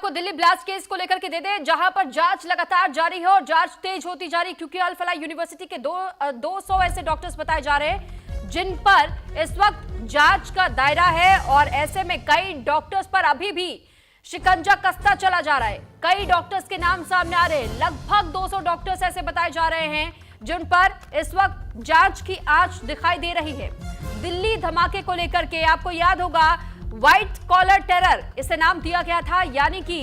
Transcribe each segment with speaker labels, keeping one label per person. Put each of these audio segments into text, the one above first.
Speaker 1: आपको Delhi blast case को लेकर के दे दे, जहां पर जांच लगातार जारी है और जांच तेज होती जा रही, क्योंकि अल फलाह यूनिवर्सिटी के 200 ऐसे डॉक्टर्स बताए जा रहे हैं जिन पर इस वक्त जांच का दायरा है, और ऐसे में कई डॉक्टर्स पर अभी भी शिकंजा कसता चला जा रहा है। कई डॉक्टर्स के नाम सामने आ रहे हैं, लगभग 200 डॉक्टर्स ऐसे बताए जा रहे हैं जिन पर इस वक्त जांच की आंच दिखाई दे रही है। दिल्ली धमाके को लेकर के आपको याद होगा, व्हाइट कॉलर टेरर इसे नाम दिया गया था, यानी कि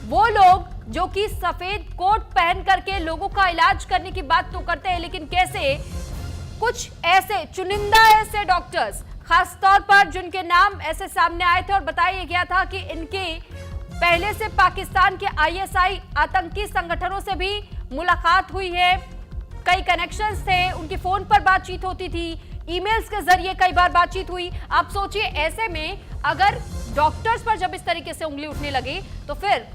Speaker 1: वो लोग जो कि सफेद कोट पहन करके लोगों का इलाज करने की बात तो करते हैं, लेकिन कैसे कुछ ऐसे चुनिंदा ऐसे डॉक्टर्स, खासतौर पर जिनके नाम ऐसे सामने आए थे और बताया गया था कि इनके पहले से पाकिस्तान के आईएसआई आतंकी संगठनों से भी मुलाकात हुई है, कई कनेक्शंस थे, उनकी फोन पर बातचीत होती थी, ईमेल्स के जरिए कई बार बातचीत हुई। आप सोचिए, ऐसे में अगर डॉक्टर्स पर जब इस तरीके से उंगली उठने लगी तो फिर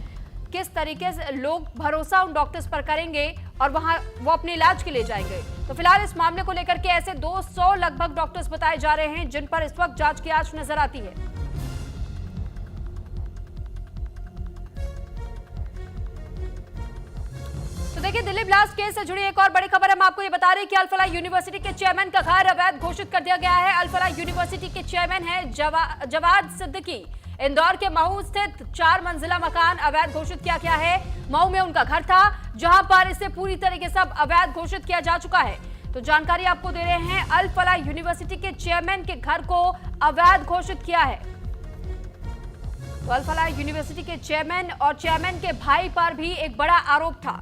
Speaker 1: किस तरीके से लोग भरोसा उन डॉक्टर्स पर करेंगे और वहां वो अपने इलाज के लिए जाएंगे। तो फिलहाल इस मामले को लेकर के ऐसे 200 लगभग डॉक्टर्स बताए जा रहे हैं जिन पर इस वक्त जांच की आंच नजर आती है। तो देखिए, दिल्ली ब्लास्ट केस से जुड़ी एक और बड़ी खबर हम आपको ये बता रहे हैं कि अल फलाह यूनिवर्सिटी के चेयरमैन का घर अवैध घोषित कर दिया गया है। अल फलाह यूनिवर्सिटी के चेयरमैन है जवाद सिद्दीकी। इंदौर के महू स्थित 4 मंजिला मकान अवैध घोषित किया गया है। महू में उनका घर था, जहां पर इसे पूरी तरीके से अवैध घोषित किया जा चुका है। तो जानकारी आपको दे रहे हैं, अल फलाह यूनिवर्सिटी के चेयरमैन के घर को अवैध घोषित किया है। तो अल फलाह यूनिवर्सिटी के चेयरमैन और चेयरमैन के भाई पर भी एक बड़ा आरोप था।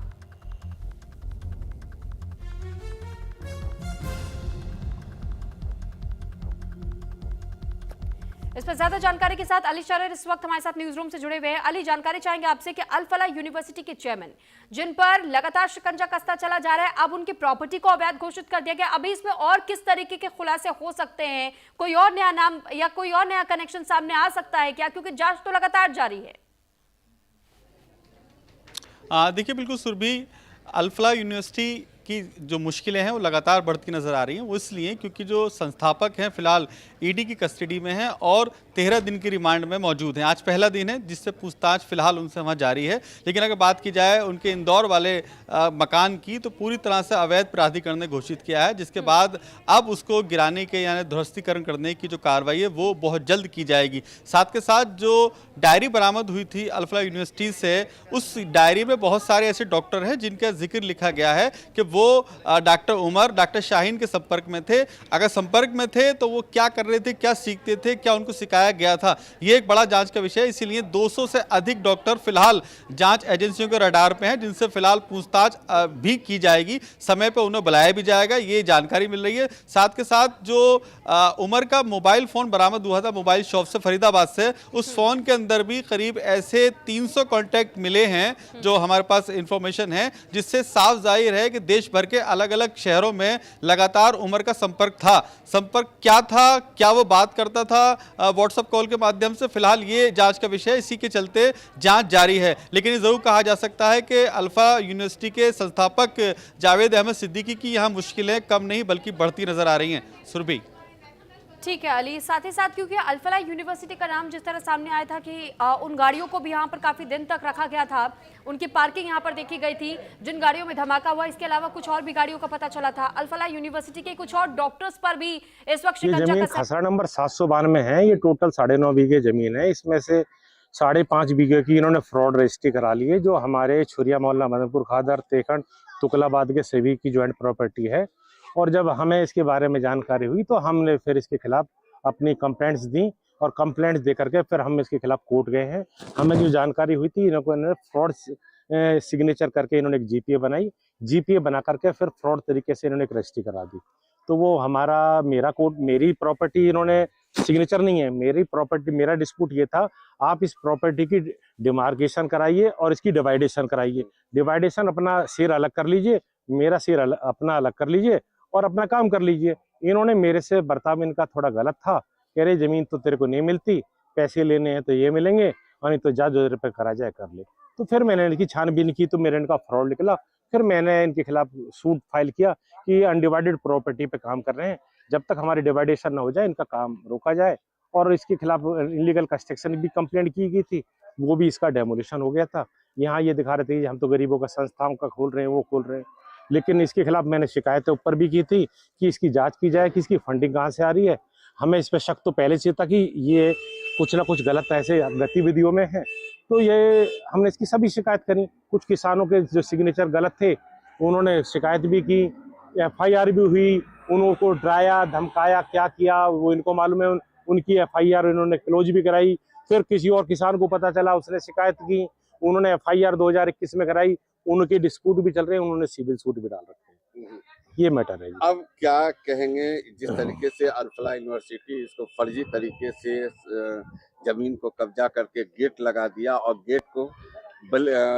Speaker 1: इस पर ज्यादा जानकारी के साथ अली शायर इस वक्त हमारे साथ न्यूज रूम से जुड़े हुए हैं। अली, जानकारी चाहेंगे आपसे कि अल फलाह यूनिवर्सिटी के चेयरमैन जिन पर लगातार शिकंजा कसता चला जा रहा है, अब उनकी प्रॉपर्टी को अवैध घोषित कर दिया गया, अभी इसमें और किस तरीके के खुलासे हो सकते हैं? कोई और नया नाम या कोई और नया कनेक्शन सामने आ सकता है क्या, क्योंकि जांच तो लगातार जारी है?
Speaker 2: देखिए, बिल्कुल सुरभि, अल फलाह यूनिवर्सिटी की जो मुश्किलें हैं वो लगातार बढ़ती नजर आ रही हैं। वो इसलिए क्योंकि जो संस्थापक हैं फिलहाल ईडी की कस्टडी में हैं और 13 दिन की रिमांड में मौजूद हैं। आज पहला दिन है जिससे पूछताछ फिलहाल उनसे वहाँ जारी है। लेकिन अगर बात की जाए उनके इंदौर वाले मकान की, तो पूरी तरह से अवैध प्राधिकरण ने घोषित किया है, जिसके बाद अब उसको गिराने के यानी ध्वस्तीकरण करने की जो कार्रवाई है वो बहुत जल्द की जाएगी। साथ के साथ जो डायरी बरामद हुई थी अल फलाह यूनिवर्सिटी से, उस डायरी में बहुत सारे ऐसे डॉक्टर हैं जिनका जिक्र लिखा गया है कि वो डॉक्टर उमर, डॉक्टर शाहीन के संपर्क में थे। अगर संपर्क में थे तो वो क्या कर रहे थे, क्या सीखते थे, क्या उनको सिखाया गया था, ये एक बड़ा जांच का विषय है। इसीलिए 200 से अधिक डॉक्टर फिलहाल जांच एजेंसियों के रडार पे हैं, जिनसे फिलहाल पूछताछ भी की जाएगी, समय पर उन्हें बुलाया भी जाएगा, ये जानकारी मिल रही है। साथ के साथ जो उमर का मोबाइल फोन बरामद हुआ था मोबाइल शॉप से फरीदाबाद से, उस फोन के अंदर भी करीब ऐसे 300 कॉन्टैक्ट मिले हैं जो हमारे पास इंफॉर्मेशन है, जिससे साफ जाहिर है कि देश भर के अलग अलग शहरों में लगातार उमर का संपर्क था। संपर्क क्या था, क्या वो बात करता था व्हाट्सएप कॉल के माध्यम से, फिलहाल ये जांच का विषय है। इसी के चलते जांच जारी है। लेकिन ये जरूर कहा जा सकता है कि अल फलाह यूनिवर्सिटी के संस्थापक जावेद अहमद सिद्दीकी की यहाँ मुश्किलें कम नहीं बल्कि बढ़ती नजर आ रही हैं। सुरभि,
Speaker 1: ठीक है अली, साथ ही साथ क्योंकि अल फलाह यूनिवर्सिटी का नाम जिस तरह सामने आया था कि उन गाड़ियों को भी यहाँ पर काफी दिन तक रखा गया था, उनकी पार्किंग यहाँ पर देखी गई थी, जिन गाड़ियों में धमाका हुआ, इसके अलावा कुछ और भी गाड़ियों का पता चला था। अल फलाह यूनिवर्सिटी के कुछ और डॉक्टर्स पर भी इस वक्त शिकंजा कसा।
Speaker 3: खसरा नंबर 792 है, ये टोटल 9.5 बीघे जमीन है। इसमें से 5.5 बीघे की इन्होंने फ्रॉड रजिस्ट्री करा ली है, जो हमारे छुरिया मोहल्ला मदनपुर खादर तेखंड तुकलाबाद के सभी की ज्वाइंट प्रॉपर्टी है। और जब हमें इसके बारे में जानकारी हुई तो हमने फिर इसके खिलाफ अपनी कंप्लेंट्स दी, और कंप्लेंट्स दे करके फिर हम इसके खिलाफ कोर्ट गए हैं। हमें जो जानकारी हुई थी, इन्होंने फ्रॉड सिग्नेचर करके इन्होंने एक जीपीए बनाई, जीपीए बना करके फिर फ्रॉड तरीके से इन्होंने एक रजिस्ट्री करा दी। तो वो मेरा कोर्ट, मेरी प्रॉपर्टी इन्होंने सिग्नेचर नहीं है, मेरी प्रॉपर्टी, मेरा डिस्प्यूट ये था, आप इस प्रॉपर्टी की डिमार्केशन कराइए और इसकी डिवाइडेशन कराइए। डिवाइडेशन अपना शेयर अलग कर लीजिए, मेरा शेयर अपना अलग कर लीजिए और अपना काम कर लीजिए। इन्होंने मेरे से बर्ताव इनका थोड़ा गलत था, कह रहे जमीन तो तेरे को नहीं मिलती, पैसे लेने हैं तो ये मिलेंगे, और नहीं तो जा जो रुपये करा जाए कर ले। तो फिर मैंने इनकी छानबीन की तो मेरे इनका फ्रॉड निकला। फिर मैंने इनके खिलाफ सूट फाइल किया कि ये अनडिवाइडेड प्रॉपर्टी पे काम कर रहे हैं, जब तक हमारी डिवाइडेशन ना हो जाए इनका काम रोका जाए। और इसके खिलाफ इलीगल कंस्ट्रक्शन भी कंप्लेंट की गई थी, वो भी इसका डेमोलिशन हो गया था। यहाँ ये दिखा रहे थे कि हम तो गरीबों का संस्थाओं का खोल रहे हैं, वो खोल रहे हैं, लेकिन इसके खिलाफ मैंने शिकायतें ऊपर भी की थी कि इसकी जांच की जाए कि इसकी फंडिंग कहाँ से आ रही है। हमें इस पर शक तो पहले से था कि ये कुछ ना कुछ गलत ऐसे गतिविधियों में है, तो ये हमने इसकी सभी शिकायत करी। कुछ किसानों के जो सिग्नेचर गलत थे उन्होंने शिकायत भी की, FIR भी हुई, उनको डराया धमकाया, क्या किया वो इनको मालूम है। उनकी FIR इन्होंने क्लोज भी कराई। फिर किसी और किसान को पता चला, उसने शिकायत की, उन्होंने FIR 2021 में कराई, उनके डिस्प्यूट भी चल रहे हैं, उन्होंने सिविल सूट भी डाल रखे हैं। ये मैटर है।
Speaker 4: अब क्या कहेंगे, जिस तरीके से अल्फला यूनिवर्सिटी इसको फर्जी तरीके से जमीन को कब्जा करके गेट लगा दिया और गेट को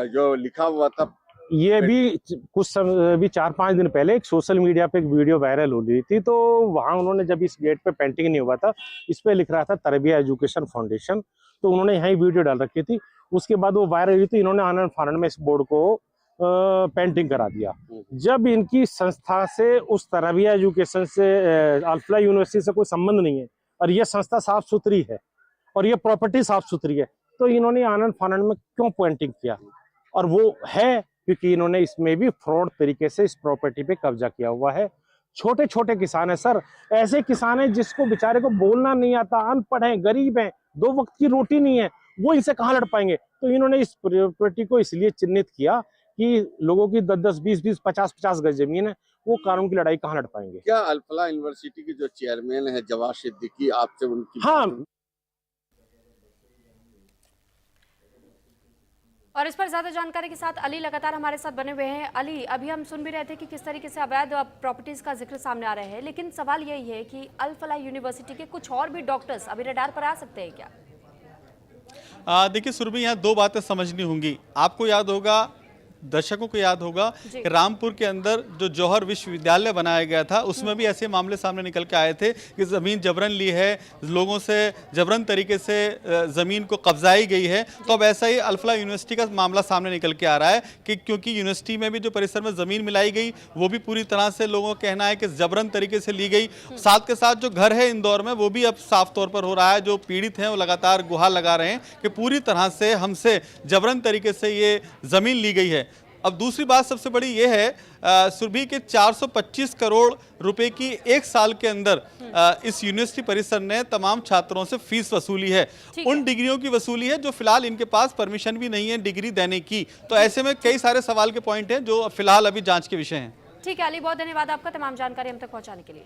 Speaker 4: जो लिखा हुआ था,
Speaker 3: ये भी कुछ समय भी 4-5 दिन पहले एक सोशल मीडिया पे एक वीडियो वायरल हो रही थी, तो वहां उन्होंने जब इस गेट पे पेंटिंग नहीं हुआ था, इस पे लिख रहा था तरबिया एजुकेशन फाउंडेशन, तो उन्होंने यही वीडियो डाल रखी थी। उसके बाद वो वायरल हुई थी, इन्होंने आनंद फानंद में इस बोर्ड को पेंटिंग करा दिया। जब इनकी संस्था से उस तरबिया एजुकेशन से अल्फला यूनिवर्सिटी से कोई संबंध नहीं है और ये संस्था साफ सुथरी है और ये प्रॉपर्टी साफ सुथरी है, तो इन्होंने आनंद फानंद में क्यों पेंटिंग किया? और वो है क्योंकि इन्होंने इसमें भी फ्रॉड तरीके से इस प्रॉपर्टी पे कब्जा किया हुआ है। छोटे छोटे किसान है सर, ऐसे किसान है जिसको बेचारे को बोलना नहीं आता, अनपढ़ है, गरीब है, 2 वक्त की रोटी नहीं है, वो इनसे कहाँ लड़ पाएंगे? तो इन्होंने इस प्रॉपर्टी को इसलिए चिन्हित किया कि लोगों की 10-10, 20-20, 50-50 गज जमीन है, वो कानून की लड़ाई कहाँ लड़ पाएंगे?
Speaker 4: क्या अल्फला यूनिवर्सिटी के जो चेयरमैन है जवाद सिद्दीकी, आपसे उनकी
Speaker 3: हाँ।
Speaker 1: और इस पर ज्यादा जानकारी के साथ अली लगातार हमारे साथ बने हुए हैं। अली, अभी हम सुन भी रहे थे कि किस तरीके से अवैध प्रॉपर्टीज का जिक्र सामने आ रहा है, लेकिन सवाल यही है कि अल्फला यूनिवर्सिटी के कुछ और भी डॉक्टर्स अभी रडार पर आ सकते हैं क्या?
Speaker 2: देखिए सुरभि, यहाँ 2 बातें समझनी होंगी। आपको याद होगा, दर्शकों को याद होगा कि रामपुर के अंदर जो जौहर विश्वविद्यालय बनाया गया था, उसमें भी ऐसे मामले सामने निकल के आए थे कि ज़मीन जबरन ली है, लोगों से जबरन तरीके से ज़मीन को कब्जाई गई है। तो अब ऐसा ही अल्फला यूनिवर्सिटी का मामला सामने निकल के आ रहा है कि क्योंकि यूनिवर्सिटी में भी जो परिसर में ज़मीन मिलाई गई वो भी पूरी तरह से लोगों का कहना है कि जबरन तरीके से ली गई। साथ के साथ जो घर है इंदौर में, वो भी अब साफ तौर पर हो रहा है। जो पीड़ित हैं वो लगातार गुहार लगा रहे हैं कि पूरी तरह से हमसे जबरन तरीके से ये ज़मीन ली गई है। अब दूसरी बात सबसे बड़ी ये है सुरभि के 425 करोड़ रुपए की 1 साल के अंदर इस यूनिवर्सिटी परिसर ने तमाम छात्रों से फीस वसूली है। उन डिग्रियों की वसूली है जो फिलहाल इनके पास परमिशन भी नहीं है डिग्री देने की। तो ऐसे में कई सारे सवाल के पॉइंट हैं जो फिलहाल अभी जांच के विषय हैं।
Speaker 1: ठीक है अली, बहुत धन्यवाद आपका तमाम जानकारी हम तक पहुंचाने के लिए।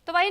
Speaker 1: तो वही